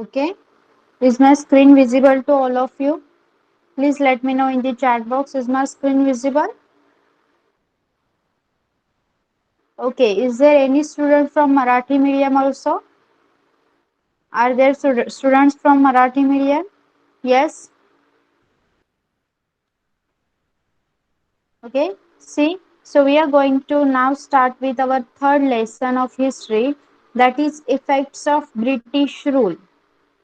Okay. Is my screen visible to all of you? Please let me know in the chat box. Is my screen visible? Okay. Is there any student from Marathi medium also? Are there students from Marathi medium? Yes. Okay. See. So we are going to now start with our third lesson of history, that is effects of British rule.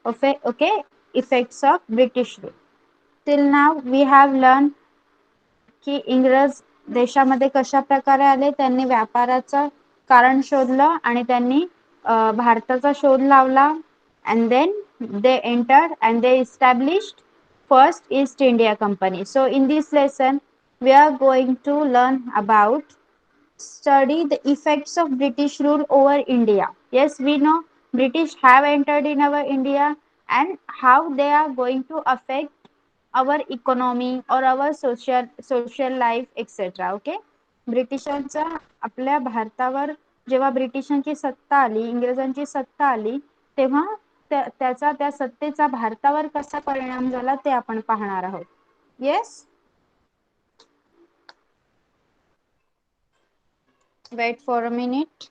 Okay. Okay. Effects of British rule. Till now we have learned की इंग्रज देशामध्ये कशा प्रकारे आले, त्यांनी व्यापाराचं कारण शोधलं आणि त्यांनी भारताचा शोध लावला. And then they entered and they established first East India Company. So in this lesson we are going to learn about study the effects of British rule over India. Yes, we know British have entered in our India and how they are going to affect our economy or our social life etc. Okay. ब्रिटिशांचा आपल्या भारतावर जेव्हा ब्रिटिशांची सत्ता आली, इंग्रजांची सत्ता आली, तेव्हा त्याचा त्या सत्तेचा भारतावर कसा परिणाम झाला ते आपण पाहणार आहोत. Yes. Wait for a minute.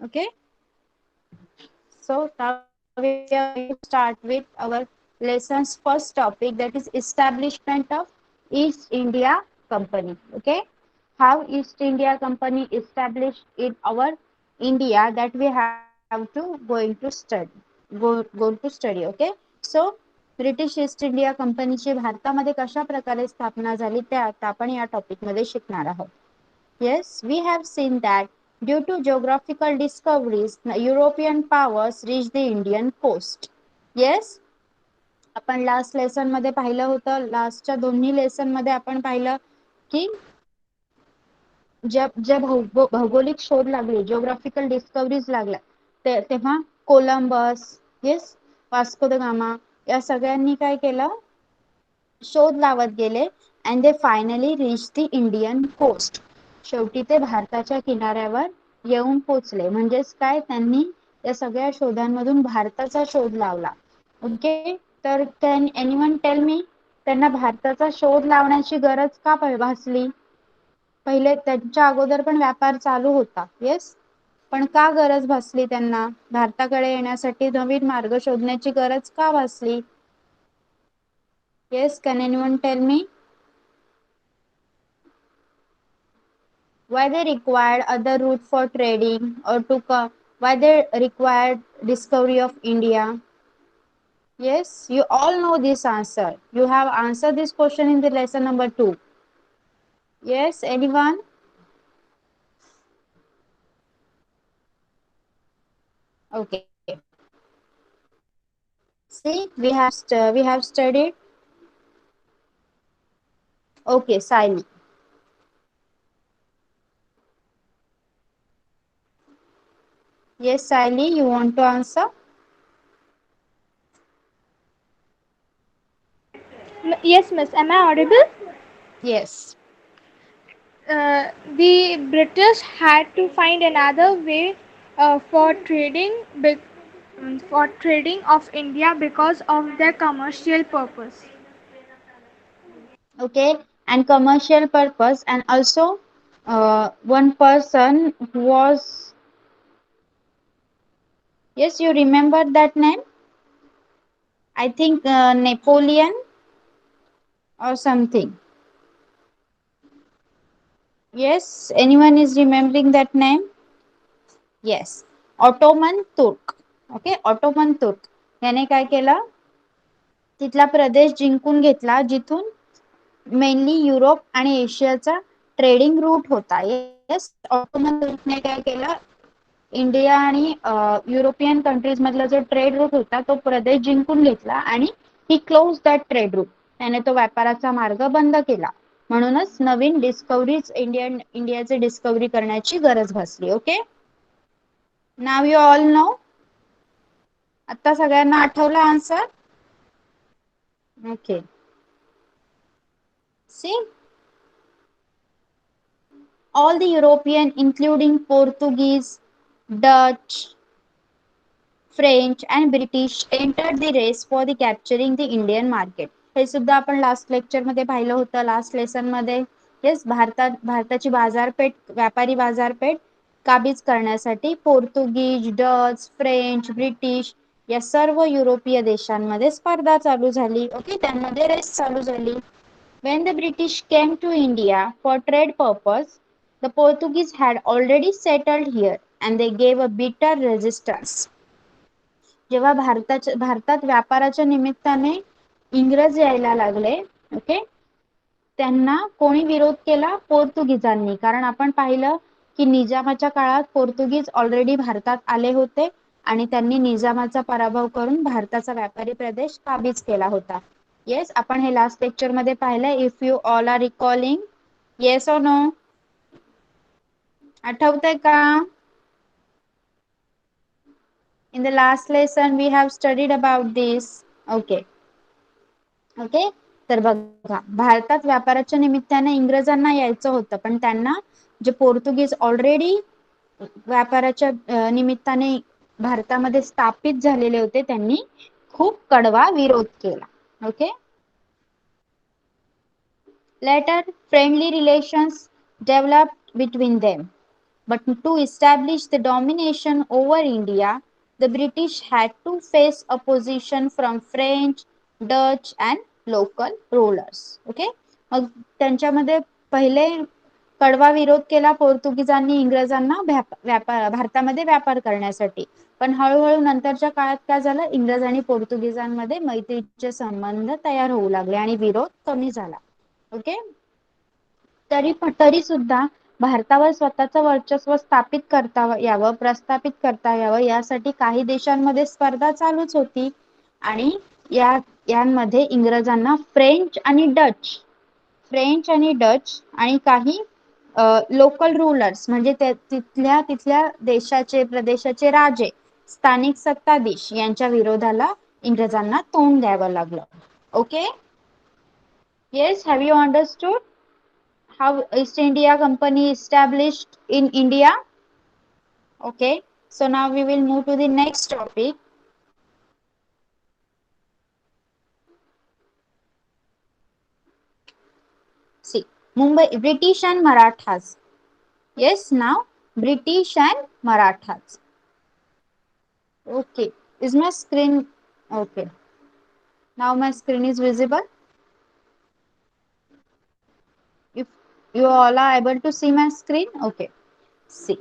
Okay. So now we are going to start with our lesson's first topic, that is establishment of East India Company. Okay. How East India Company established in our India, that we have to going to study. Go to study. Okay. So British east India कंपनीची भारतामध्ये कशा प्रकारे स्थापना झाली ते आता आपण या टॉपिक मध्ये शिकणार आहोत. Yes, we have seen that due to geographical discoveries, European powers reached the Indian coast. Yes, आपण लास्ट लेसन मध्ये पाहिलं होतं, लास्टच्या दोन्ही लेसन मध्ये आपण पाहिलं की जब भौगोलिक शोध लागले, जिओग्राफिकल डिस्कवरीज लागल्या, तेव्हा Columbus, yes, Vasco da Gama या सगळ्यांनी काय केलं, शोध लावत गेले and they finally reach the Indian coast. शेवटी ते भारताच्या किनाऱ्यावर येऊन पोचले. म्हणजेच काय, त्यांनी या सगळ्या शोधांमधून भारताचा शोध लावला. ओके. तर कॅन एनीवन टेल मी, त्यांना भारताचा शोध लावण्याची गरज का भासली? पहिले त्यांच्या अगोदर पण व्यापार चालू होता. येस, पण का गरज भासली त्यांना भारताकडे येण्यासाठी? नवीन मार्ग शोधण्याची गरज का भासली? Yes, can anyone tell me? Why they required other route for trading or to why they required discovery of India? Yes, you all know this answer. You have answered this question in the lesson number 2. Yes, anyone? Okay. See, we have studied. Okay, Siley. Yes, Siley, you want to answer? Yes, miss. Am I audible? Yes. The British had to find another way for trading of India because of their commercial purpose. Okay, and commercial purpose, and also one person who was, yes, you remember that name? I think Napoleon or something. Yes, anyone is remembering that name? Yes, Ottoman Turk. Okay, Ottoman Turk याने काय केलं, तिथला प्रदेश जिंकून घेतला जिथून mainly Europe आणि एशियाचा trading route होता. Yes, Ottoman तुर्कने काय केलं, इंडिया आणि युरोपियन कंट्रीज मधला जो ट्रेड रूट होता तो प्रदेश जिंकून घेतला आणि ही क्लोज दॅट ट्रेड रूट, त्याने तो व्यापाराचा मार्ग बंद केला. म्हणूनच नवीन डिस्कवरीज इंडियाचे डिस्कवरी करण्याची गरज भासली. Okay, now you all know. आता सगळ्यांना आठवला answer. Okay, see all the European including Portuguese, Dutch, French and British entered the race for the capturing the Indian market. हे सुद्धा आपण लास्ट लेक्चर मध्ये पाहिलं होतं, लास्ट लेसन मध्ये. येस, भारताची बाजारपेठ, व्यापारी बाजारपेठ काबीज करण्यासाठी पोर्तुगीज, डच, फ्रेंच, ब्रिटिश या सर्व युरोपीय देशांमध्ये स्पर्धा चालू झाली. ओके, त्यांमध्ये रेस चालू झाली. When the British came to India for trade purpose, the Portuguese had already settled here and they gave a bitter resistance. जेव्हा भारतात व्यापाराच्या निमित्ताने इंग्रज यायला लागले, ओके, त्यांना कोणी विरोध केला? पोर्तुगीजांनी. कारण आपण पाहिलं की निजामाच्या काळात पोर्तुगीज ऑलरेडी भारतात आले होते आणि त्यांनी निजामाचा पराभव करून भारताचा व्यापारी प्रदेश काबीज केला होता. येस, आपण हे लास्ट लेक्चर मध्ये पाहिलंय. If you all are recalling, yes or no? आठवतंय का? In the last lesson we have studied about this. Okay. Okay, तर बघा, भारतात व्यापाराच्या निमित्ताने इंग्रजांना यायचं होतं, पण त्यांना जे पोर्तुगीज ऑलरेडी व्यापाराच्या निमित्ताने भारतामध्ये स्थापित झालेले होते, त्यांनी खूप कडवा विरोध केला. Okay, later friendly relations developed between them, but to establish the domination over India, the British had to face opposition from French, Dutch and local rulers. Okay, मग त्यांच्यामध्ये पहिले कडवा विरोध केला पोर्तुगीजांनी इंग्रजांना भारतामध्ये व्यापार करण्यासाठी. पण हळूहळू नंतरच्या काळात काय झालं, इंग्रज आणि पोर्तुगीजांमध्ये मैत्रीचे संबंध तयार होऊ लागले आणि विरोध कमी झाला. ओके, तरी सुद्धा भारतावर स्वतःचं वर्चस्व स्थापित करता यावं, प्रस्थापित करता यावं, यासाठी काही देशांमध्ये स्पर्धा चालूच होती. आणि यांमध्ये इंग्रजांना फ्रेंच आणि डच आणि काही लोकल रूलर्स म्हणजे तिथल्या देशाचे, प्रदेशाचे राजे, स्थानिक सत्ताधीश यांच्या विरोधाला इंग्रजांना तोंड द्यावं लागलं. Okay, yes, have you understood how East India Company established in India? Okay, so now we will move to the next topic. See, Mumbai, British and Marathas. Yes, now British and Marathas. Okay, is my screen okay? Now my screen is visible. If you all are able to see my screen, okay. See,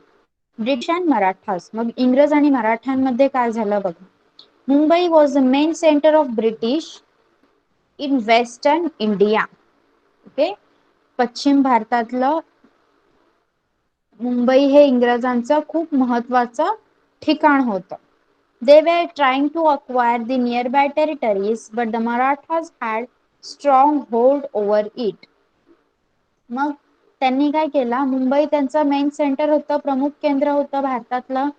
British and Marathas. मग इंग्रज आणि मराठ्यांमध्ये काय झालं बघा. Mumbai was the main center of British in Western India. Okay, पश्चिम भारतातलं मुंबई हे इंग्रजांचं खूप महत्वाचं ठिकाण होतं. They were trying to acquire the nearby territories, but the Marathas had strong hold over it. मग त्यांनी काय केलं, मुंबई त्यांचं मेन सेंटर होतं, प्रमुख केंद्र होतं भारतातलं.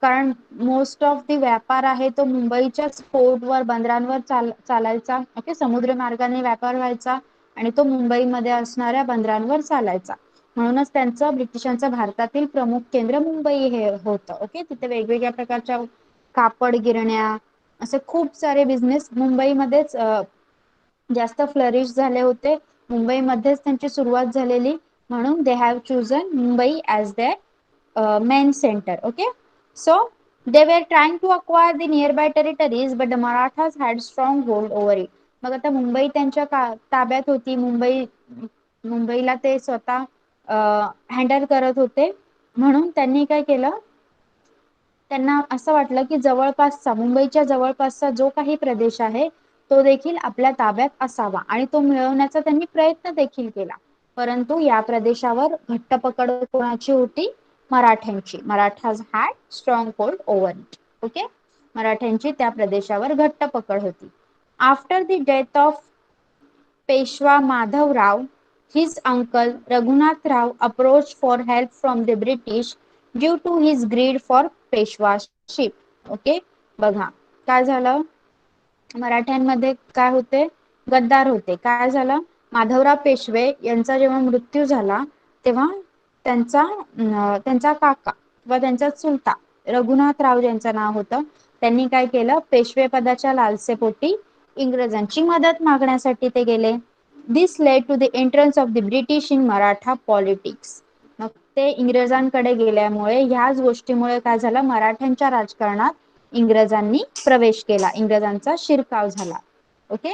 कारण मोस्ट ऑफ दी व्यापार आहे तो मुंबईच्याच पोर्टवर, बंदरांवर चालायचा. ओके, समुद्र मार्गाने व्यापार व्हायचा आणि तो मुंबईमध्ये असणाऱ्या बंदरांवर चालायचा. म्हणूनच त्यांचं, ब्रिटिशांचं भारतातील प्रमुख केंद्र मुंबई हे होतं. ओके, तिथे वेगवेगळ्या प्रकारच्या कापड गिरण्या, असे खूप सारे बिझनेस मुंबईमध्येच जास्त फ्लरिश झाले होते. मुंबईमध्येच त्यांची सुरुवात झालेली, म्हणून they have chosen Mumbai as there main centre. Okay, so they were trying to acquire the nearby territories, but the Marathas had strong hold over it. मग आता मुंबई त्यांच्या ताब्यात होती. मुंबईला ते स्वतः हँडल करत होते. म्हणून त्यांनी काय केलं, त्यांना असं वाटलं की जवळपासचा, मुंबईच्या जवळपासचा जो काही प्रदेश आहे तो देखील आपल्या ताब्यात असावा आणि तो मिळवण्याचा त्यांनी प्रयत्न देखील केला. परंतु या प्रदेशावर घट्ट पकड कोणाची होती? मराठ्यांची. Marathas had strong hold over it. Okay, मराठ्यांची त्या प्रदेशावर घट्ट पकड होती. After the death of Peshwa Madhavrao His uncle Raghunath Rao approached for help from the British due to his greed for Peshwaship. Okay, बघा काय झालं, मराठ्यांमध्ये काय होते, गद्दार होते. काय झालं, माधवराव पेशवे यांचा जेव्हा मृत्यू झाला तेव्हा त्यांचा काका किंवा त्यांचा चुलता रघुनाथराव ज्यांचं नाव होतं, त्यांनी काय केलं, पेशवे पदाच्या लालसेपोटी इंग्रजांची मदत मागण्यासाठी ते गेले. This led to the entrance of the British in Maratha politics. मग ते इंग्रजांकडे गेल्यामुळे ह्याच गोष्टीमुळे काय झालं, मराठ्यांच्या राजकारणात इंग्रजांनी प्रवेश केला, इंग्रजांचा शिरकाव झाला. Okay.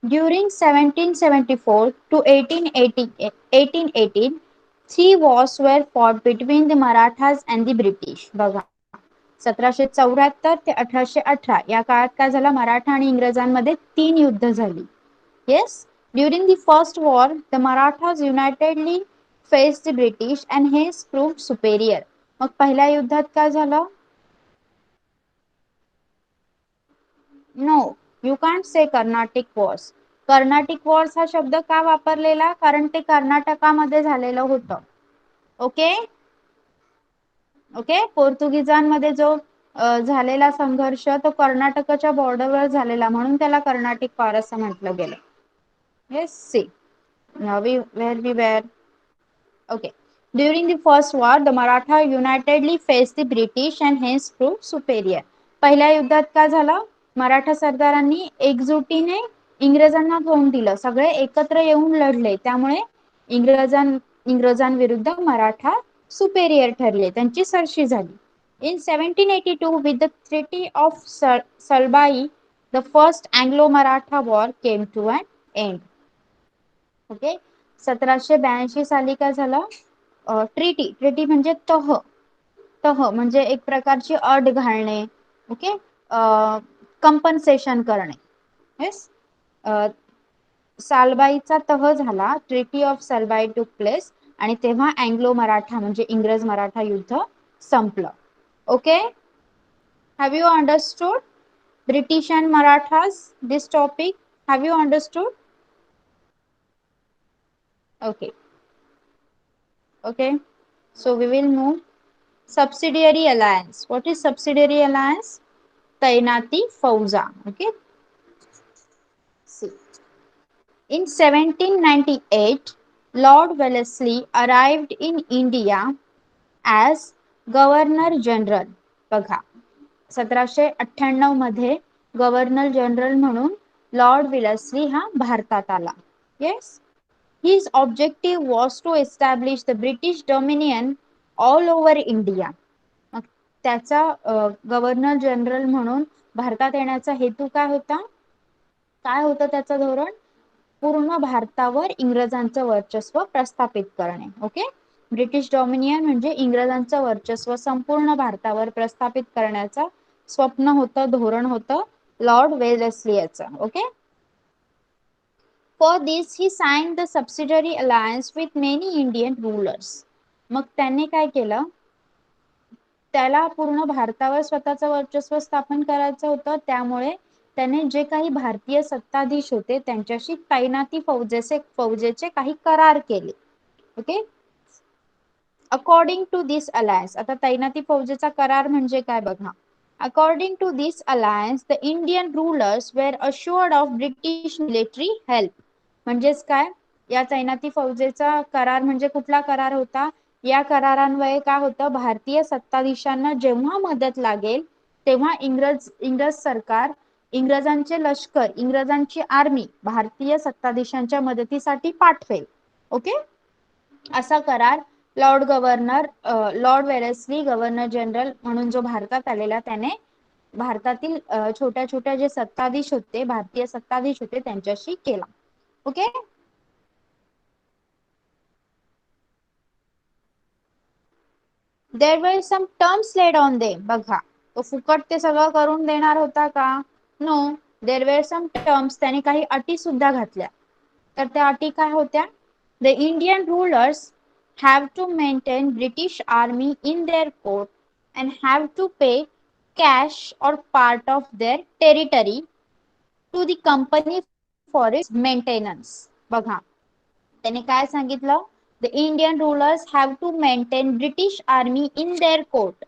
During 1774 to 1818, three wars were fought between the Marathas and the British. बघा 1774 ते 1818 या काळात काय झालं, मराठा आणि इंग्रजांमध्ये 3 युद्ध झाली. Yes, during the first war, the Marathas unitedly faced the British and hence proved superior. मग पहिल्या युद्धात काय झालं, no you can't say Carnatic wars. Carnatic wars हा शब्द का वापरलेला, कारण ते कर्नाटकामध्ये झालेलं होतं. ओके ओके, पोर्तुगीजांमध्ये जो झालेला संघर्ष तो कर्नाटकच्या बॉर्डरवर झालेला, म्हणून त्याला कर्नाटिक वॉर असं म्हटलं गेलं. Yes, see we were okay. During the first war, the Maratha unitedly faced the British and hence proved superior. पहिल्या युद्धात काय झालं, मराठा सरदारांनी एकजुटीने इंग्रजांना तोंड दिलं, सगळे एकत्र येऊन लढले, त्यामुळे इंग्रजांविरुद्ध मराठा सुपेरियर ठरले, त्यांची सरशी झाली. In 1782, with the Treaty of Salbai, the first Anglo-Maratha war came to an end. Okay. 1782 साली काय झालं, ट्रीटी, ट्रीटी म्हणजे तह, तह म्हणजे एक प्रकारची अट घालणे. ओके, कंपन्सेशन करणे. येस, सालबाईचा तह झाला, ट्रीटी ऑफ सालबाई टूक प्लेस, आणि तेव्हा अँग्लो मराठा म्हणजे इंग्रज मराठा युद्ध संपलं. Okay, have you understood British and Marathas this topic, have you understood? Okay okay, so we will move subsidiary alliance. What is subsidiary alliance? Tainati Fauza. Okay, see, in 1798 Lord Wellesley arrived in India as Governor General. बघा 1798 मध्ये governor general म्हणून Lord विलेस्ली हा भारतात आला. Yes, his objective was to establish the British dominion all over India. मग त्याचा governor general म्हणून भारतात येण्याचा हेतू काय होता, काय होतं त्याचं धोरण, पूर्ण भारतावर इंग्रजांचं वर्चस्व प्रस्थापित करणे. ओके, ब्रिटिश डॉमिनियन म्हणजे इंग्रजांचं वर्चस्व संपूर्ण भारतावर प्रस्थापित करण्याचं स्वप्न होतं, धोरण होतं लॉर्ड वेलेस्ली याचं. Okay, for this he signed the subsidiary alliance with many Indian rulers. मग त्यांनी काय केलं, त्याला पूर्ण भारतावर स्वतःचं वर्चस्व स्थापन करायचं होतं, त्यामुळे त्याने जे काही भारतीय सत्ताधीश होते त्यांच्याशी तैनाती फौजेचे काही करार केले. Okay, according to this alliance, आता तैनाती फौजेचा करार म्हणजे काय बघा. According to this alliance the Indian rulers were assured of British military help. म्हणजेच काय, या तैनाती फौजेचा करार म्हणजे कुठला करार होता, या करारान्वये काय होतं, भारतीय सत्ताधीशांना जेव्हा मदत लागेल तेव्हा इंग्रज सरकार इंग्रजांचे लष्कर, इंग्रजांची आर्मी भारतीय सत्ताधीशांच्या मदतीसाठी पाठवेल. ओके, असा करार लॉर्ड वेलेस्ली गव्हर्नर जनरल म्हणून जो भारतात आलेला, त्याने भारतातील छोट्या छोट्या जे सत्ताधीश होते, भारतीय सत्ताधीश होते त्यांच्याशी केला. Okay, there were some terms laid on them. बघा तो फुकट ते सगळं करून देणार होता का, no, there were some terms, त्याने काही अटी सुद्धा घातल्या. तर त्या अटी काय होत्या, the Indian rulers have to maintain British army in their court and have to pay cash or part of their territory to the company for its maintenance. बघा त्याने काय सांगितलं, the Indian rulers have to maintain British army in their court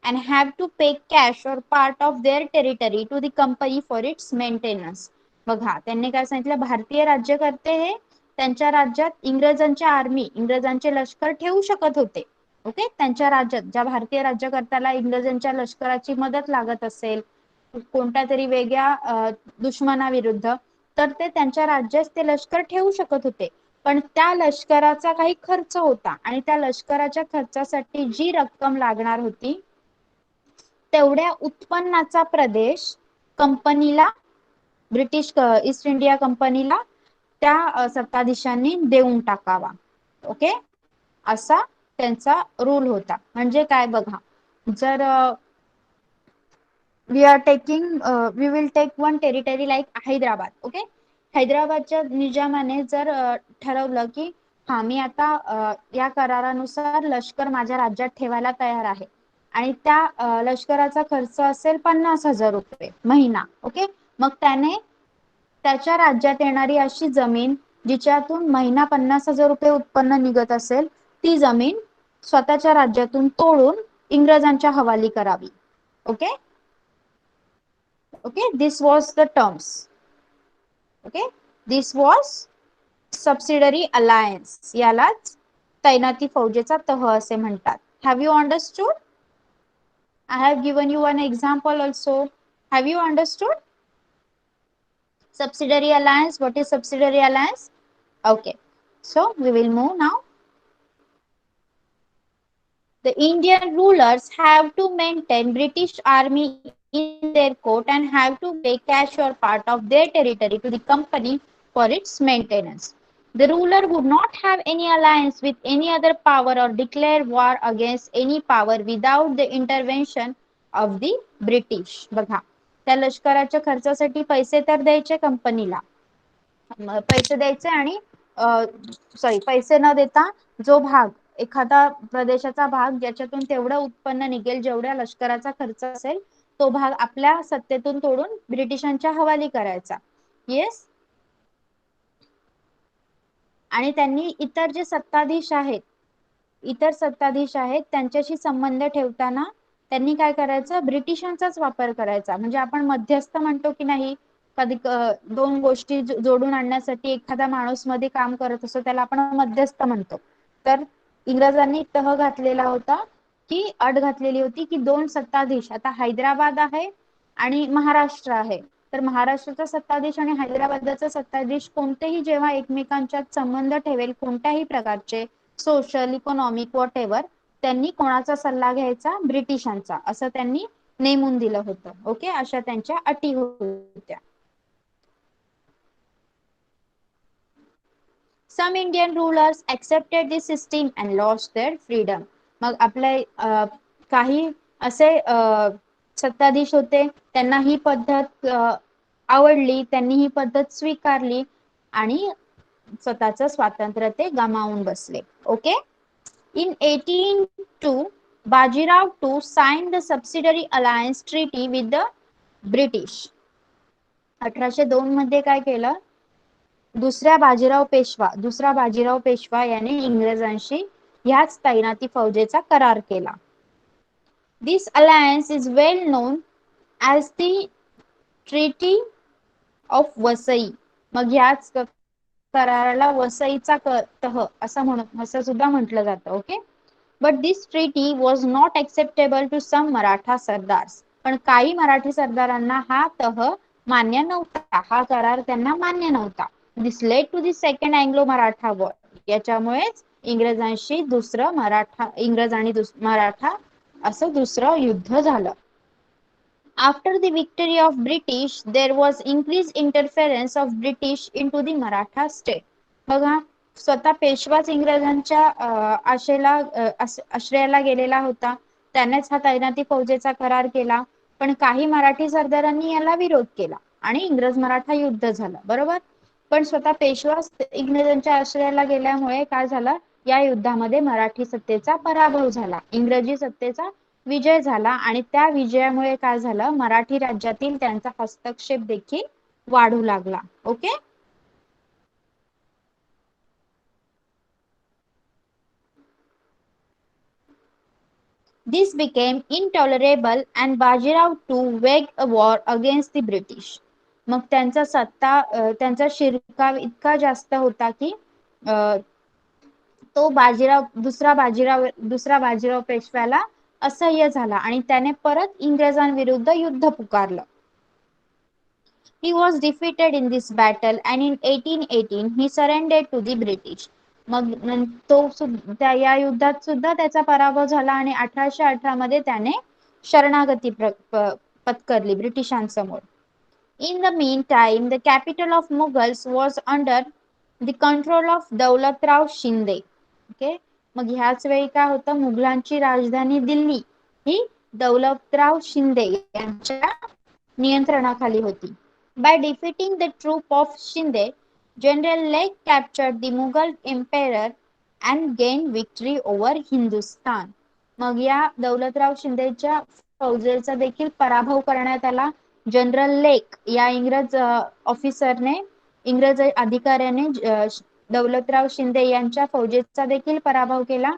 and have to pay cash or part of their territory to the company for its maintenance. बघा त्यांनी काय सांगितलं, भारतीय राज्यकर्ते हे त्यांच्या राज्यात इंग्रजांच्या आर्मी इंग्रजांचे लष्कर ठेवू शकत होते. ओके, त्यांच्या राज्यात ज्या भारतीय राज्यकर्त्याला इंग्रजांच्या लष्कराची मदत लागत असेल कोणत्या तरी वेगळ्या दुश्मनाविरुद्ध, तर ते त्यांच्या राज्यात ते लष्कर ठेवू शकत होते. पण त्या लष्कराचा काही खर्च होता आणि त्या लष्कराच्या खर्चासाठी जी रक्कम लागणार होती तेवढ्या उत्पन्नाचा प्रदेश कंपनीला, ब्रिटिश ईस्ट इंडिया कंपनीला त्या सत्ताधीशांनी देऊन टाकावा. ओके, असा त्यांचा रूल होता. म्हणजे काय बघा, जर we will take one territory like Hyderabad. Okay, हैदराबादच्या निजामाने जर ठरवलं की हा मी आता या करारानुसार लष्कर माझ्या राज्यात ठेवायला तयार आहे आणि त्या लष्कराचा खर्च असेल 50,000 रुपये महिना. ओके, मग त्याने त्याच्या राज्यात येणारी अशी जमीन जिच्यातून महिना 50,000 रुपये उत्पन्न निघत असेल ती जमीन स्वतःच्या राज्यातून तोडून इंग्रजांच्या हवाली करावी. Okay okay, this was the terms. Okay, this was subsidiary alliance. यालाच तैनाती फौजेचा तह असे म्हणतात. Have you understood? I have given you one example also. Have you understood? Subsidiary alliance. What is subsidiary alliance? Okay, so we will move now. The Indian rulers have to maintain British army in their court and have to pay cash or part of their territory to the company for its maintenance. The ruler would not have any alliance with any other power or declare war against any power without the intervention of the British. बघा त्या लष्कराच्या खर्चासाठी पैसे तर द्यायचे कंपनीला, पैसे द्यायचे आणि सॉरी पैसे न देता जो भाग एखादा प्रदेशाचा भाग ज्याच्यातून तेवढं उत्पन्न निघेल जेवढ्या लष्कराचा खर्च असेल तो भाग आपल्या सत्तेतून तोडून ब्रिटिशांच्या हवाली करायचा. येस, आणि त्यांनी इतर सत्ताधीश आहेत त्यांच्याशी संबंध ठेवताना त्यांनी काय करायचं, ब्रिटिशांचाच वापर करायचा. म्हणजे आपण मध्यस्थ म्हणतो की नाही, कधी दोन गोष्टी जोडून आणण्यासाठी एखादा माणूस मध्ये काम करत असतो त्याला आपण मध्यस्थ म्हणतो. तर इंग्रजांनी तह घातलेला होता की अट घातलेली होती की दोन सत्ताधीश, आता हैदराबाद आहे आणि महाराष्ट्र आहे, तर महाराष्ट्राचा सत्ताधीश आणि हैदराबादचा सत्ताधीश कोणतेही जेव्हा एकमेकांच्यात संबंध ठेवेल कोणत्याही प्रकारचे सोशल इकॉनॉमिक वॉट एव्हर, त्यांनी कोणाचा सल्ला घ्यायचा, ब्रिटिशांचा, असं त्यांनी नेमून दिलं होतं. ओके, अशा त्यांच्या अटी होत्या. Some Indian rulers accepted this system and lost their freedom. मग आपले काही असे सत्ताधीश होते त्यांना ही पद्धत आवडली, त्यांनी ही पद्धत स्वीकारली आणि स्वतःचं स्वातंत्र्य ते गमावून बसले. Okay, in 1802 Bajirao II signed the subsidiary alliance treaty with the British. 1802 मध्ये काय केलं, दुसरा बाजीराव पेशवा याने इंग्रजांशी ह्याच तैनाती फौजेचा करार केला. This alliance is well known as the Treaty of Vasai. मग ह्याच कराराला वसईचा तह असं सुद्धा म्हटलं जातं. Okay, but this treaty was not acceptable to some Maratha sardars. पण काही मराठी सरदारांना हा तह मान्य नव्हता, हा करार त्यांना मान्य नव्हता. This led to the second Anglo Maratha war. याच्यामुळेच इंग्रज आणि मराठा असं दुसरं युद्ध झालं. After the victory of British, there was increased interference of British into the Maratha state. बघा स्वतः पेशवाच इंग्रजांच्या आश्रयाला गेलेला होता, त्यानेच हा तैनाती फौजेचा करार केला, पण काही मराठी सरदारांनी याला विरोध केला आणि इंग्रज मराठा युद्ध झालं. बरोबर, पण स्वतः पेशवाच इंग्रजांच्या आश्रयाला गेल्यामुळे काय झालं, या युद्धामध्ये मराठी सत्तेचा पराभव झाला, इंग्रजी सत्तेचा विजय झाला आणि त्या विजयामुळे काय झालं, मराठी राज्यातील त्यांचा हस्तक्षेप देखील वाढू लागला. Okay. This became intolerable and Bajirao too waged a war against the British. मग त्यांचा शिरकाव इतका जास्त होता की तो दुसरा बाजीराव पेशव्याला असह्य झाला आणि त्याने परत इंग्रजांविरुद्ध युद्ध पुकारलं. He was defeated in this battle and in 1818 he surrendered to the British. मग या युद्धात सुद्धा त्याचा पराभव झाला आणि 1818 मध्ये त्याने शरणागती पत्करली ब्रिटिशांसमोर. In the meantime, the capital of Mughals was under the control of Daulat Shinde. Okay. मग ह्याच वेळी काय होतं, मुघलांची राजधानी दिल्ली ही दौलतराव शिंदे यांच्या नियंत्रणाखाली होती. By defeating the troop of Shinde, General Lake captured the Mughal emperor and gained victory over Hindustan. मग या दौलतराव शिंदेच्या फौजेचा देखील पराभव करण्यात आला. जनरल लेक या इंग्रज अधिकाऱ्याने दौलतराव शिंदे यांच्या फौजेचा देखील पराभव केला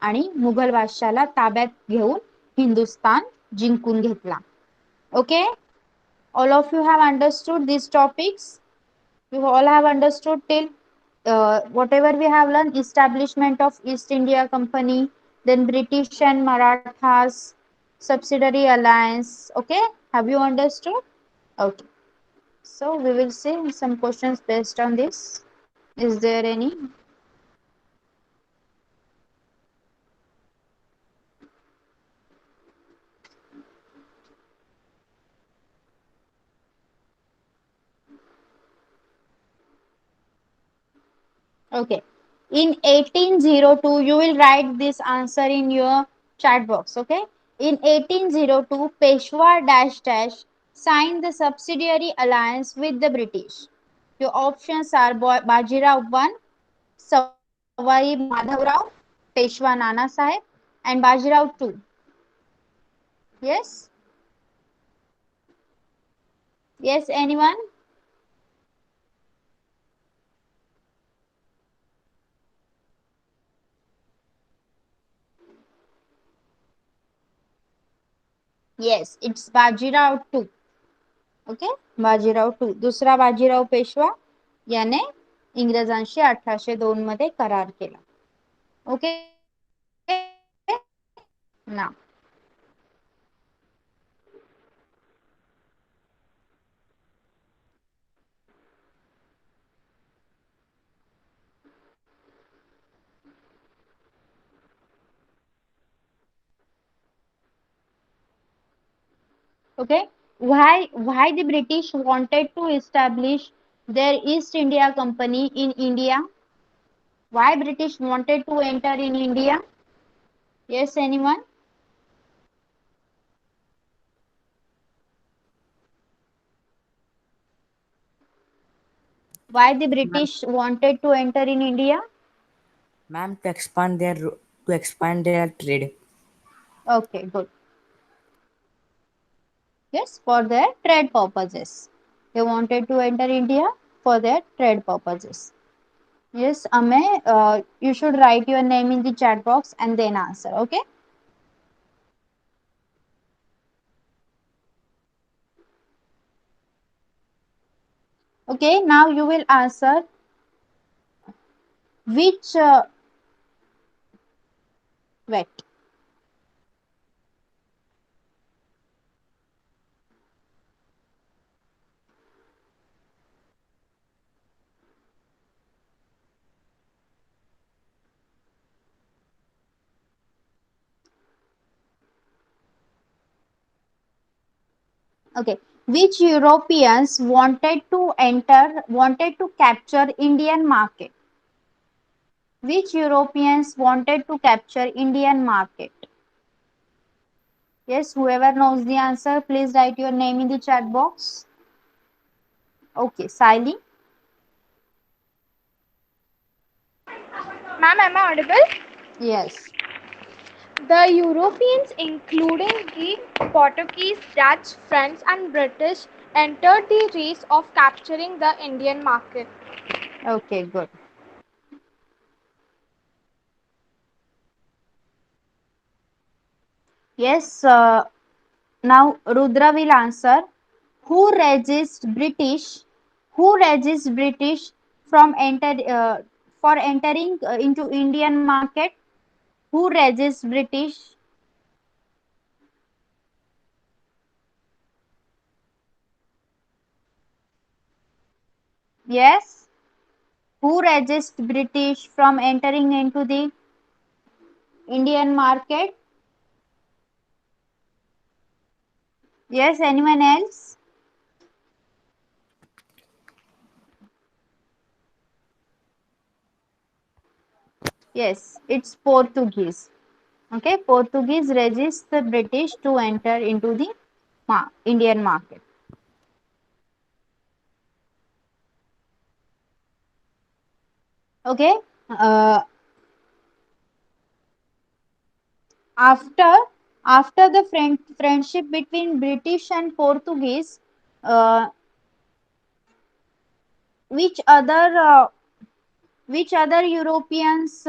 आणि मुघल बादशाला ताब्यात घेऊन हिंदुस्थान जिंकून घेतला. Okay. All of you have understood these topics. You all have understood till whatever we have learned, establishment of East India Company, then British and Marathas, subsidiary alliance. Okay, have you understood? Okay, so we will see some questions based on this. Is there any? Okay. In 1802, you will write this answer in your chat box. Okay. In 1802, Peshwa dash dash signed the subsidiary alliance with the British. Your options are Bajirao 1, Savai Madhavrao, Peshwa Nana Sahib, and Bajirao 2. Yes? Yes, anyone? Yes, it's Bajirao 2. Okay. Bajirao 2. दुसरा बाजीराव पेशवा याने इंग्रजांशी 1802 मध्ये करार केला. Okay. ना okay, why the British wanted to establish their East India Company in India? Why British wanted to enter in India? Yes, anyone? Why the Ma'am, British wanted to enter in India? ma'am, to expand their trade. Okay, good. Yes, for their trade purposes. They wanted to enter India for their trade purposes. Yes, Ame, you should write your name in the chat box and then answer. Okay. Okay, now you will answer which wet. Okay, which Europeans wanted to capture Indian market? Which Europeans wanted to capture Indian market? Yes, whoever knows the answer, please write your name in the chat box. Okay, Siley. Ma'am, am I audible? Yes. The Europeans, including the Portuguese, Dutch, French, and British, entered the race of capturing the Indian market. Okay, good. Yes, now Rudra will answer. Who resists British? Who resists British from for entering into Indian market? Who resists British? Yes. Who resists British from entering into the Indian market? Yes. Anyone else? Yes. It's Portuguese. Okay. Portuguese resist the British to enter into the Indian market. Okay. Uh, after the friendship between British and Portuguese, uh, which other uh, which other Europeans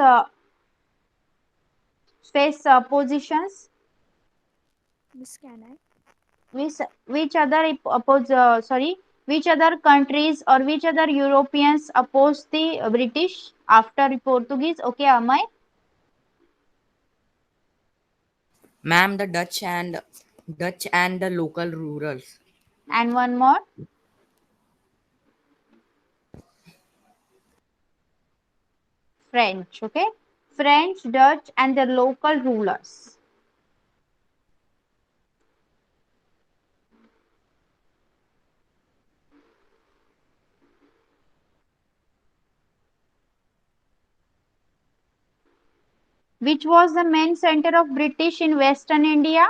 face positions? Miss, can I? Which other sorry, which other countries or which other Europeans opposed the British after Portuguese? Okay, Amay, Ma'am, the Dutch and the local rurals. and one more, French. Okay, French, Dutch, and the local rulers. Which was the main center of British in Western India?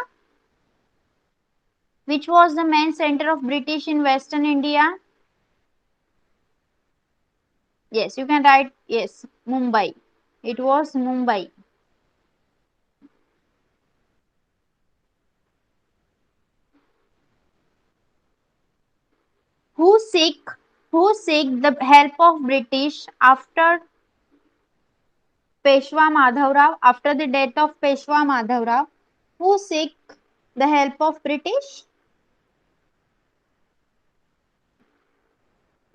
Which was the main center of British in Western India? Yes, you can write yes, Mumbai. It was Mumbai. Who seek who seek the help of British after Peshwa Madhavrao, after the death of Peshwa Madhavrao? Who seek the help of British?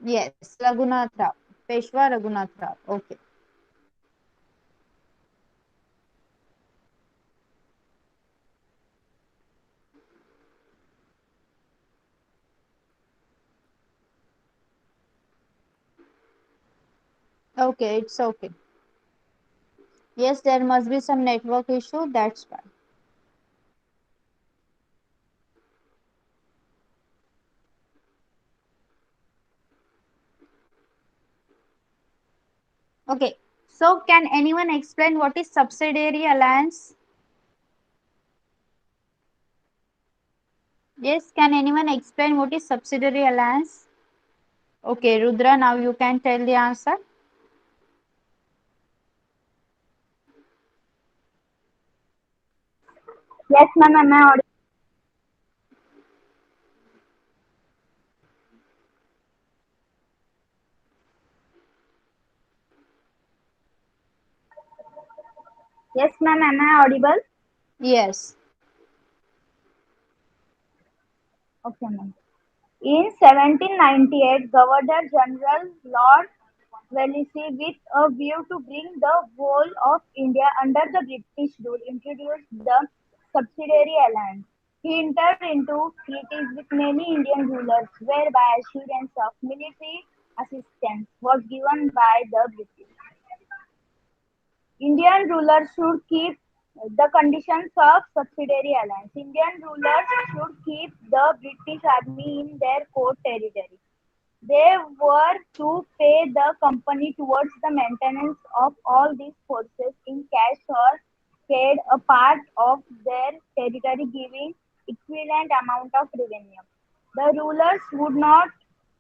Yes, Raghunath Rao. Peshwa Raghunath Rao. Okay. Okay, it's okay. Yes, there must be some network issue. That's why. Okay. So, can anyone explain what is subsidiary alliance? Yes, can anyone explain what is subsidiary alliance? Okay, Rudra, now you can tell the answer. Yes, ma'am. Am I audible? Yes, ma'am. Am I audible? Yes. Okay, ma'am. In 1798, Governor General Lord Wellesley, with a view to bring the whole of India under the British rule, introduced the subsidiary alliance. He entered into treaties with many Indian rulers, whereby assurance of military assistance was given by the British. Indian rulers should keep the conditions of subsidiary alliance. Indian rulers should keep the British army in their core territory. They were to pay the company towards the maintenance of all these forces in cash or paid a part of their territory giving equivalent amount of revenue. The rulers would not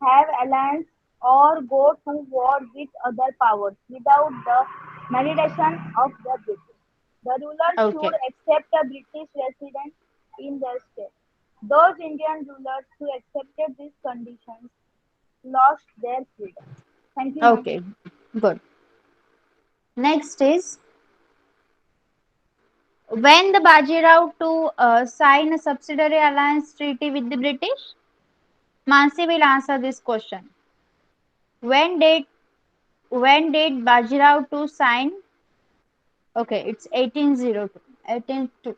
have alliance or go to war with other powers without the validation of the British. The rulers Okay. should accept a British resident in their state. Those Indian rulers who accepted these conditions lost their freedom. Thank you, ma'am. Okay. Good. Next is when the Bajirao to sign a subsidiary alliance treaty with the British. Mansi will answer this question. When did when did Bajirao to sign? Okay, it's 1802. 1802.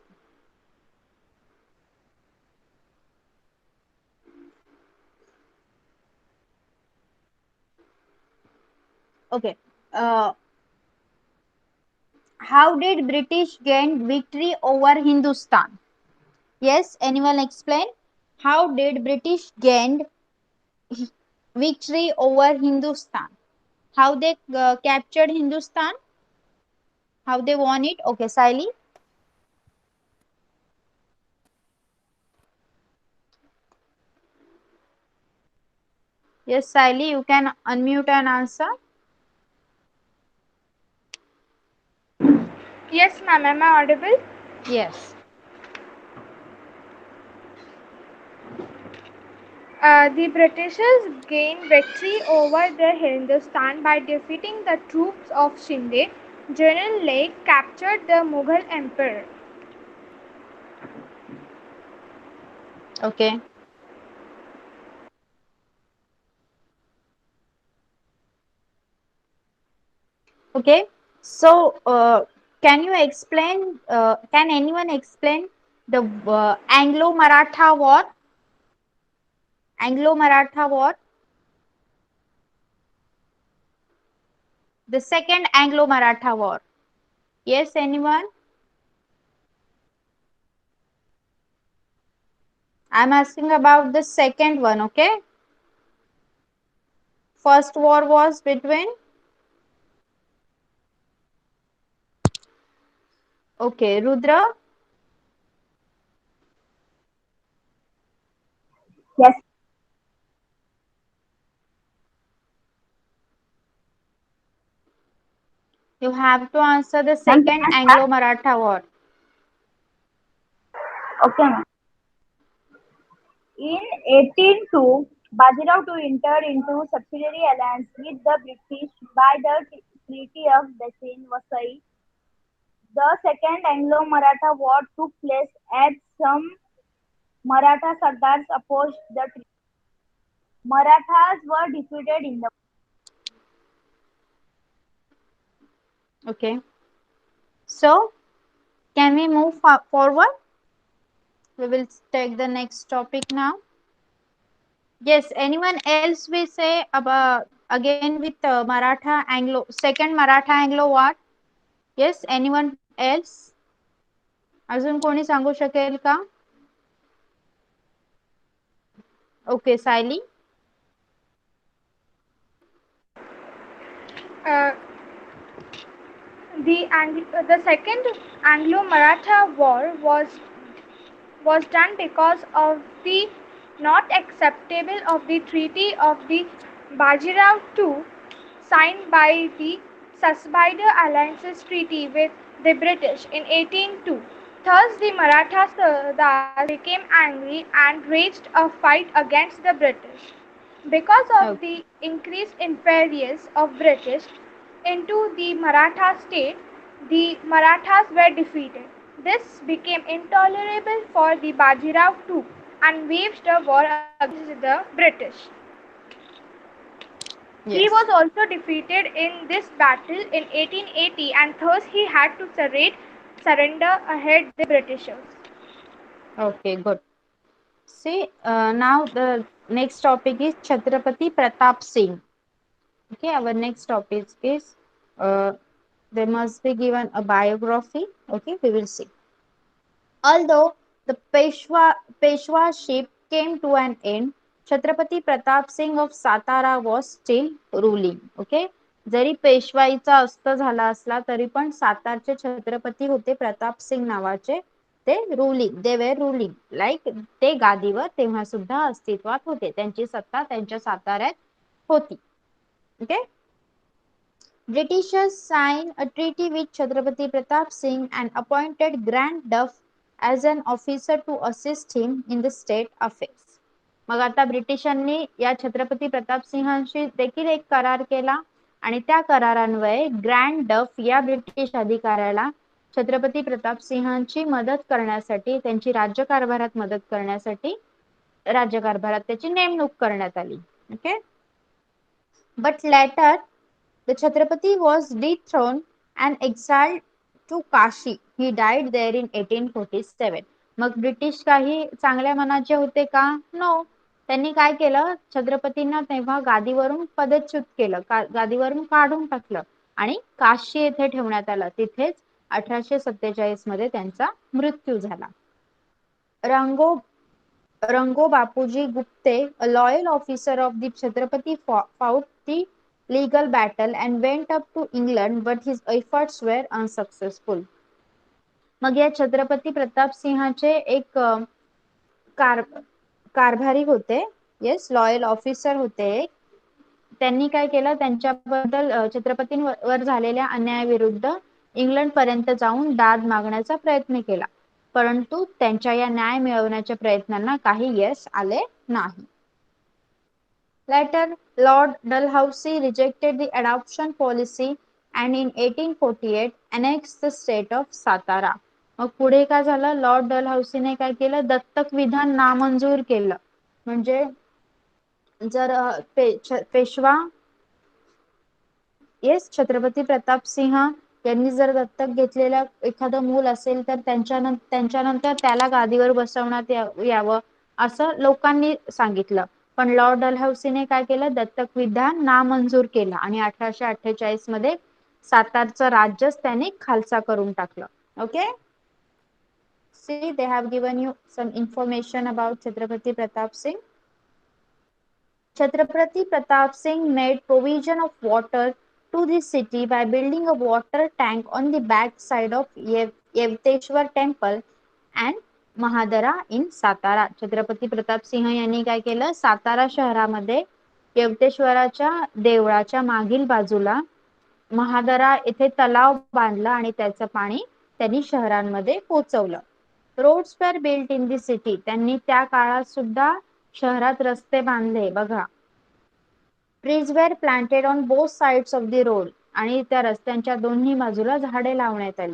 Okay. Uh, how did British gain victory over Hindustan? Yes, anyone explain? How did British gain victory over Hindustan? How they captured Hindustan? How they won it? Okay, Siley. Yes, Siley, you can unmute and answer. Yes, ma'am. Am I audible? Yes. The Britishers gained victory over the Hindustan by defeating the troops of Shinde. General Lake captured the Mughal emperor. Okay. Okay. So, can you explain? Can anyone explain the Anglo-Maratha War? Anglo-Maratha War, the second Anglo-Maratha War. Yes, anyone? I'm asking about the second one. Okay. First war was between. Okay, Rudra. Yes, You have to answer the ma'am. second Anglo-Maratha War. Okay, ma'am. In 1802, Bajirao to enter into subsidiary alliance with the British by the Treaty of Vasai. The Second Anglo-Maratha War took place as some Maratha Sardars opposed the treaty. Marathas were defeated in the Okay. So, can we move forward? We will take the next topic now. Yes, anyone else will say about again with Maratha Anglo, second Maratha Anglo War? Yes, anyone else? अजून कोणी सांगू शकेल का? Okay, Siley. Uh, the second Anglo-Maratha War was done because of the not acceptable of the Treaty of the Bajirao II signed by the Subsidiary Alliances Treaty with the British in 1802. Thus the Maratha Sardars became angry and waged a fight against the British. Because of Okay. the increased influence of British into the Maratha state, the Marathas were defeated. This became intolerable for the Bajirao too and waged a war against the British. He Yes. was also defeated in this battle in 1880 and thus he had to surrender ahead the Britishers. Okay, good. See, now the next topic is Chhatrapati Pratap Singh. Okay, our next topic is uh, they must be given a biography. Okay, we will see. Although the Peshwaship came to an end, Chhatrapati Pratap Singh of Satara was still ruling. Okay, जरी पेशवाईचा अस्त झाला असला तरी पण सातारचे छत्रपती होते प्रताप सिंग नावाचे. ते ruling, दे वे ruling like ते गादीवर तेव्हा सुद्धा अस्तित्वात होते. त्यांची सत्ता त्यांच्या साताऱ्यात होती. Okay. Britishers signed a treaty with Chhatrapati Pratap Singh and appointed Grand Duff as an officer to assist him in the state affairs. मग आता ब्रिटिशांनी या छत्रपती प्रताप सिंहांशी देखील एक करार केला आणि त्या करारान्वये ग्रँड डफ या ब्रिटिश अधिकाऱ्याला छत्रपती प्रताप सिंहांची मदत करण्यासाठी त्यांची राज्यकारभारात मदत करण्यासाठी राज्यकारभारात त्याची नेमणूक करण्यात आली. Okay. But later the Chhatrapati was dethroned and exiled to Kashi. He died there in 1847. Mug British काही चांगल्या मनाचे होते का? नो. त्यांनी काय केलं? छत्रपतींना तेव्हा गादीवरून पदच्युत केलं, गादीवरून काढून टाकलं आणि काशी येथे ठेवण्यात आलं. तिथेच 1847 मध्ये त्यांचा मृत्यू झाला. Rango Bapuji Gupte, a loyal officer of the Chhatrapati, fought the legal battle and went up to England, but his efforts were unsuccessful. मग या छत्रपती प्रताप सिंहाचे एक कारभारी होते, येस, लॉयल ऑफिसर होते. त्यांनी काय केलं? त्यांच्याबद्दल छत्रपतींवर झालेल्या अन्यायाविरुद्ध इंग्लंड पर्यंत जाऊन दाद मागण्याचा प्रयत्न केला, परंतु त्यांच्या या न्याय मिळवण्याच्या प्रयत्नांना काही यश आले नाही. Later, Lord Dalhousie rejected the adoption policy and in 1848 annexed the state of Satara. मग पुढे काय झालं? लॉर्ड डलहौसीने काय केलं? दत्तक विधान नामंजूर केलं. म्हणजे जर पेशवा येस छत्रपती प्रताप सिंह यांनी जर दत्तक घेतलेलं एखादं मूल असेल तर त्यांच्यानंतर त्याला गादीवर बसवण्यात यावं असं लोकांनी सांगितलं. पण लॉर्ड डलहौसीने काय केलं? दत्तक विधान नामंजूर केलं आणि 1848 मध्ये सातारचं राज्यच त्याने खालसा करून टाकलं. Okay. See, they have given you some information about Chhatrapati Pratap Singh. Chhatrapati Pratap Singh made provision of water to the city by building a water tank on the back side of Yevteshwar temple and Mahadara in Satara. Chhatrapati Pratap Singh यांनी काय केलं? सातारा शहरामध्ये यवतेश्वराच्या देवळाच्या मागील बाजूला महादरा येथे तलाव बांधला आणि त्याचं पाणी त्यांनी शहरांमध्ये पोहोचवलं. Roads were built in the city. त्यांनी त्या काळात सुद्धा शहरात रस्ते बांधले. बघा. Trees were planted on both sides of the road. आणि त्या रस्त्यांच्या दोन्ही बाजूला झाडे लावण्यात आली.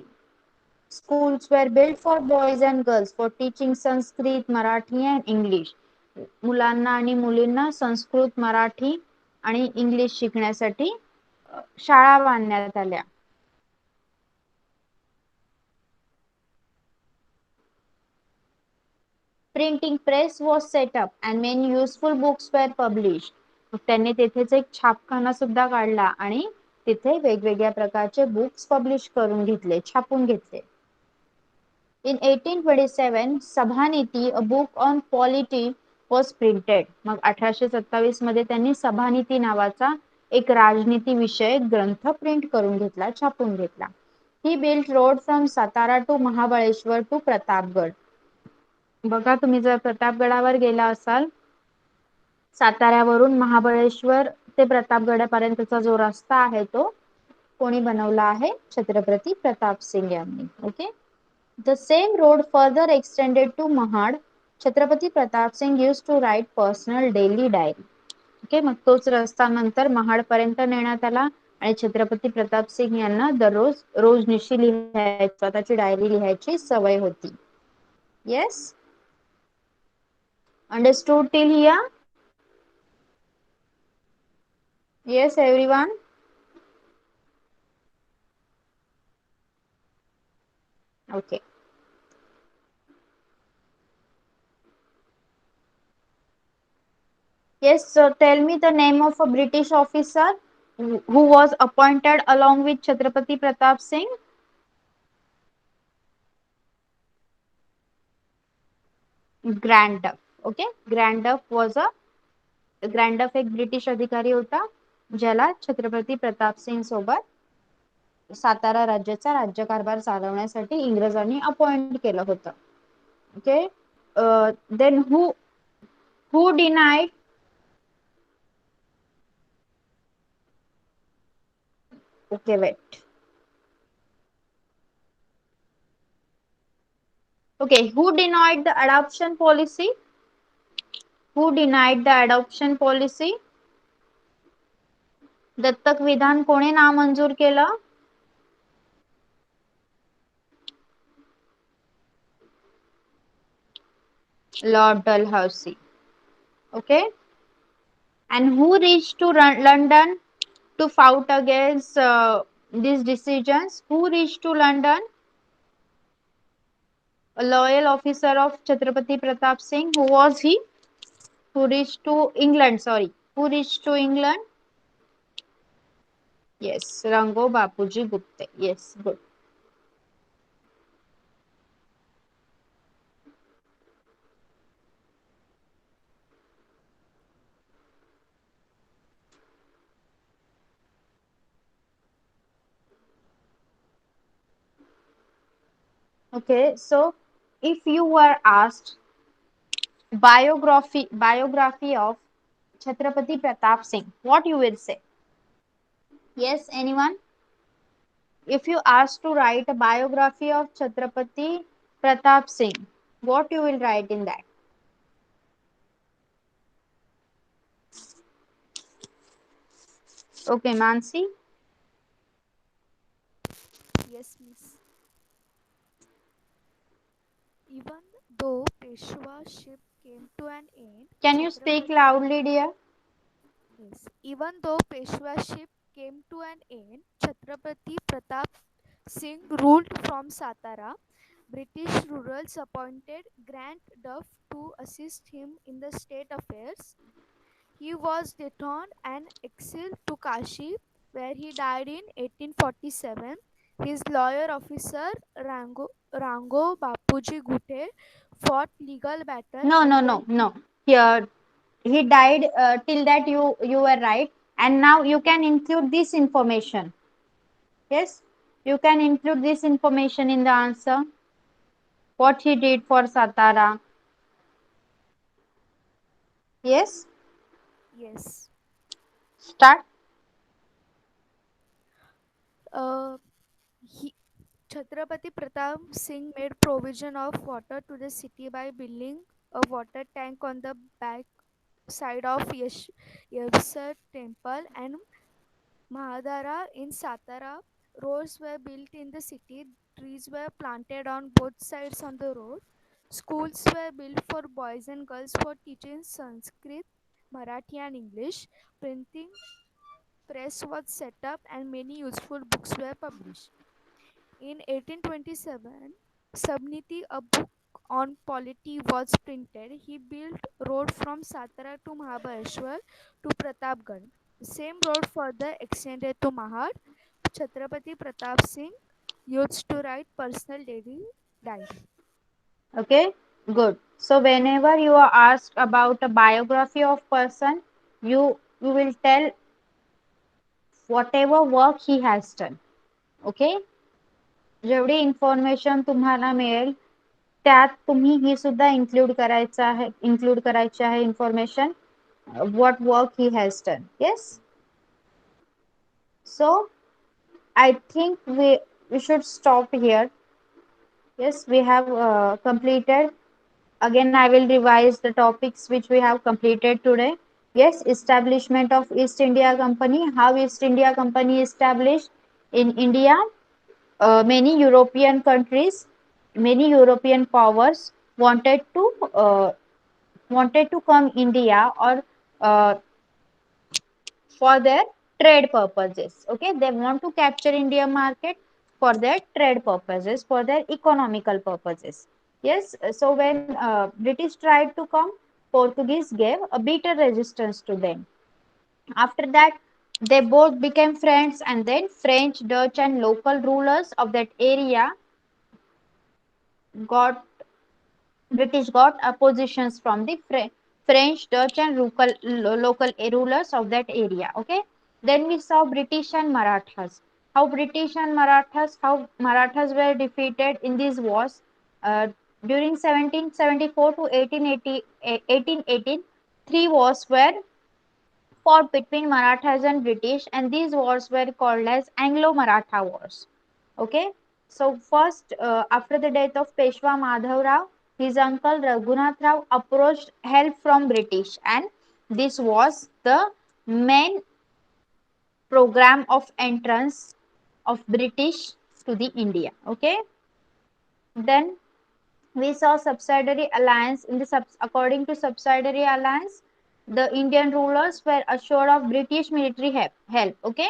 Schools were built for boys and girls for teaching Sanskrit, Marathi and English. मुलांना आणि मुलींना संस्कृत, मराठी आणि इंग्लिश शिकण्यासाठी शाळा बांधण्यात आल्या. Printing press was set up and many useful books were published. त्यांनी तेथेच एक छापखाना सुद्धा काढला आणि तिथे वेगवेगळ्या प्रकारचे बुक्स पब्लिश करून घेतले, छापून घेतले. In 1827, Sabhaniti, a book on polity, was printed. मग 1827 मध्ये त्यांनी सभानीती नावाचा एक राजनीती विषयक ग्रंथ प्रिंट करून घेतला, छापून घेतला. He built road from Satara to Mahabaleshwar to Pratapgarh. बघा, तुम्ही जर प्रतापगडावर गेला असाल, साताऱ्यावरून महाबळेश्वर ते प्रतापगडापर्यंतचा जो रस्ता आहे तो कोणी बनवला आहे? छत्रपती प्रताप सिंग यांनी. Okay. The same road further extended to Mahad. Chhatrapati Pratap Singh used to write personal daily diary. Okay. मग तोच रस्ता नंतर महाड पर्यंत नेण्यात आला आणि छत्रपती प्रताप सिंग यांना दररोज रोजनिशी लिहायची, स्वतःची डायरी लिहायची सवय होती. Yes. Understood till here? Yes, everyone. Okay. Yes, so tell me the name of a British officer who was appointed along with Chhatrapati Pratap Singh. Grand Duff. Okay. Grand Duff was a grand डफ एक British अधिकारी होता ज्याला छत्रपती प्रताप सिंग सोबत सातारा राज्याचा राज्यकारभार चालवण्यासाठी इंग्रजांनी अपॉइंट केलं होतं. Okay. Then who Okay, wait. Okay, who denied the adoption policy? Who denied the adoption policy? दत्तक विधान कोणे नामंजूर केलं? Lord Dalhousie. Okay, and who reached to London to fight against these decisions? Who reached to London? A loyal officer of Chhatrapati Pratap Singh. Who was he? Who reached to England? Sorry, who reached to England? Yes, Rango Bapuji Gupte. Yes, good. Okay, so if you were asked biography of Chhatrapati Pratap Singh, what you will say? Yes, anyone? If you asked to write a biography of Chhatrapati Pratap Singh, what you will write in that? Okay, Mansi. Yes, miss. Even though Peshwaship came to an end, Can you speak Chhatrapati loudly, dear? yes, even though Peshwaship came to an end, Chhatrapati Pratap Singh ruled from Satara. British rulers appointed Grant Duff to assist him in the state affairs. He was dethroned and exiled to Kashi, where he died in 1847. His lawyer officer Rango Bapuji Gute fought legal battle No, no, and no, then no. Here he died. Till that you were right, and now you can include this information. Yes, you can include this information in the answer. What he did for Satara. Yes, yes, start. uh, he, Chhatrapati Pratap Singh made provision of water to the city by building a water tank on the back side of Yevsar temple and Mahadara in Satara. Roads were built in the city, trees were planted on both sides on the road. Schools were built for boys and girls for teaching Sanskrit, Marathi, and English. Printing press was set up and many useful books were published. In 1827, Sabniti, a book on polity, was printed. He built road from Satara to Mahabaleshwar to Pratapgarh. The same road further extended to Mahad. Chhatrapati Pratap Singh used to write personal diary. Okay, good. So whenever you are asked about a biography of person, you will tell whatever work he has done. Okay, जेवढी information तुम्हाला मिळेल त्यात तुम्ही ही सुद्धा include करायची आहे information what work he has done. Yes, so I think we should stop here. Yes, we have completed. Again, I will revise the topics which we have completed today. Yes, establishment of East India Company. How East India Company established in India? Many European countries, many European powers uh, wanted to come India or uh, for their trade purposes. Okay, they want to capture India market for their trade purposes, for their economical purposes. Yes, so when British tried to come, Portuguese gave a bitter resistance to them. After that, they both became friends, and then French, Dutch, and local rulers of that area got British got oppositions from the French, Dutch, and local rulers of that area. Okay. Then we saw British and Marathas. How Marathas were defeated in these wars. During 1774 to 1818, three wars were fought between Marathas and British, and these wars were called as Anglo-Maratha Wars. Okay, so first, after the death of Peshwa Madhav Rao, his uncle Raghunath Rao approached help from British, and this was the main program of entrance of British to the India. Okay, then we saw subsidiary alliance in the according to subsidiary alliance, the Indian rulers were assured of British military help. Okay,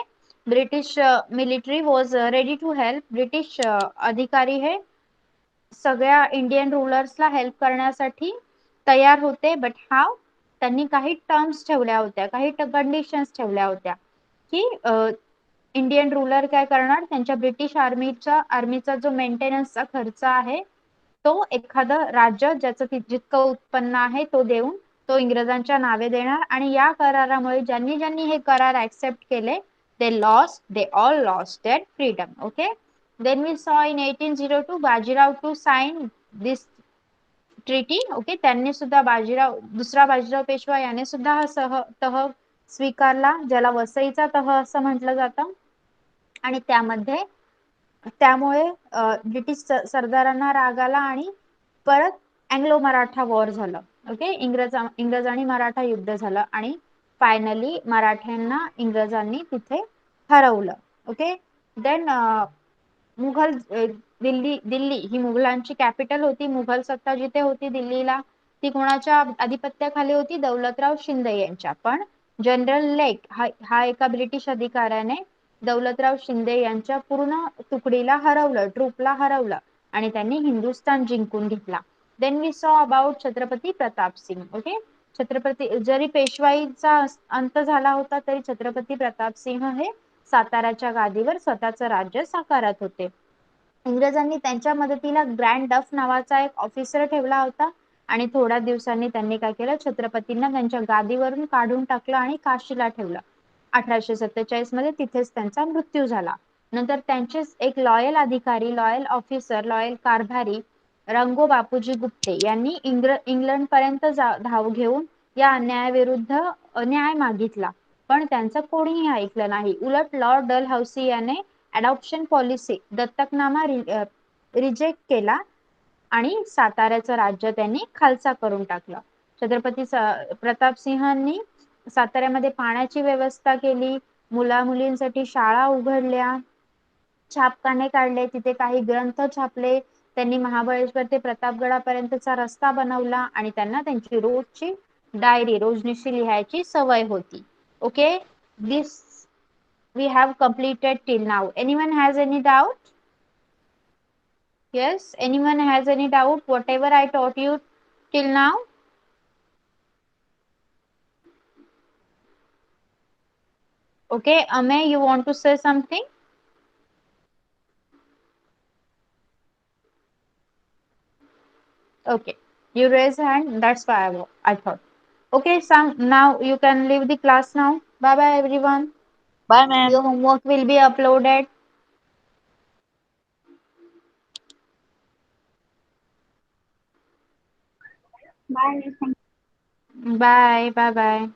British military was ready to help. British अधिकारी हे सगळ्या Indian रूलर्सला help करण्यासाठी तयार होते. But हाव, त्यांनी काही terms ठेवल्या होत्या, काही कंडिशन्स ठेवल्या होत्या की इंडियन रूलर काय करणार, त्यांच्या ब्रिटिश आर्मीचा जो मेंटेनन्सचा खर्च आहे तो एखादं राज्य ज्याचं जितकं उत्पन्न आहे तो देऊन तो इंग्रजांच्या नावे देणार. आणि या करारामुळे ज्यांनी ज्यांनी हे करार ऍक्सेप्ट केले, they all lost their freedom. Okay, then we saw in 1802 Bajirao to sign this treaty. Okay, त्यांनी सुद्धा दुसरा बाजीराव पेशवा याने सुद्धा हा तह स्वीकारला, ज्याला वसईचा तह असं म्हटलं जातं. आणि त्यामुळे ब्रिटिश सरदारांना राग आला आणि परत अँग्लो मराठा वॉर झालं. ओके, इंग्रज आणि मराठा युद्ध झालं आणि फायनली मराठ्यांना इंग्रजांनी तिथे हरवलं. ओके, देन मुघल दिल्ली ही मुघलांची कॅपिटल होती. मुघल सत्ता जिथे होती दिल्लीला, ती कोणाच्या आधिपत्याखाली होती, दौलतराव शिंदे यांच्या. पण जनरल लेक हा एका ब्रिटिश अधिकाऱ्याने दौलतराव शिंदे यांच्या पूर्ण तुकडीला हरवलं, ट्रूपला हरवलं आणि त्यांनी हिंदुस्थान जिंकून घेतला. Then we saw about Chhatrapati Pratap Singh. Okay, Chhatrapati जरी पेशवाईचा अंत झाला होता तरी छत्रपती प्रताप सिंह हे साताऱ्याच्या गादीवर स्वतःचं राज्य साकारत होते. इंग्रजांनी त्यांच्या मदतीला ग्रँड डफ नावाचा एक ऑफिसर ठेवला होता आणि थोड्या दिवसांनी त्यांनी काय केलं, छत्रपतींना त्यांच्या गादीवरून काढून टाकलं आणि काशीला ठेवलं. 1847 मध्ये तिथेच त्यांचा मृत्यू झाला. नंतर त्यांचेच एक लॉयल अधिकारी, लॉयल ऑफिसर, लॉयल कारभारी रंगो बापूजी गुप्ते यांनी इंग्लंड पर्यंत धाव घेऊन या अन्यायाविरुद्ध न्याय मागितला. पण त्यांचं कोणीही ऐकलं नाही. उलट लॉर्ड डलहौसी याने अडॉप्शन पॉलिसी, दत्तकनामा रिजेक्ट केला आणि साताऱ्याचं राज्य त्यांनी खालसा करून टाकलं. छत्रपती प्रताप सिंहांनी साताऱ्यामध्ये पाण्याची व्यवस्था केली, मुला मुलींसाठी शाळा उघडल्या, छापखाने काढले, तिथे काही ग्रंथ छापले. त्यांनी महाबळेश्वर ते प्रतापगडापर्यंतचा रस्ता बनवला आणि त्यांना त्यांची रोजची डायरी, रोजनिशी लिहायची सवय होती. Okay, this we have completed till now. Anyone has any doubt? Yes, anyone has any doubt whatever I taught you till now? Okay, Ame, you want to say something? Okay, you raise hand, that's why I thought. Okay, Sam, now you can leave the class now. Bye bye everyone. Bye, ma'am. Your homework will be uploaded. Bye. Thank Bye bye.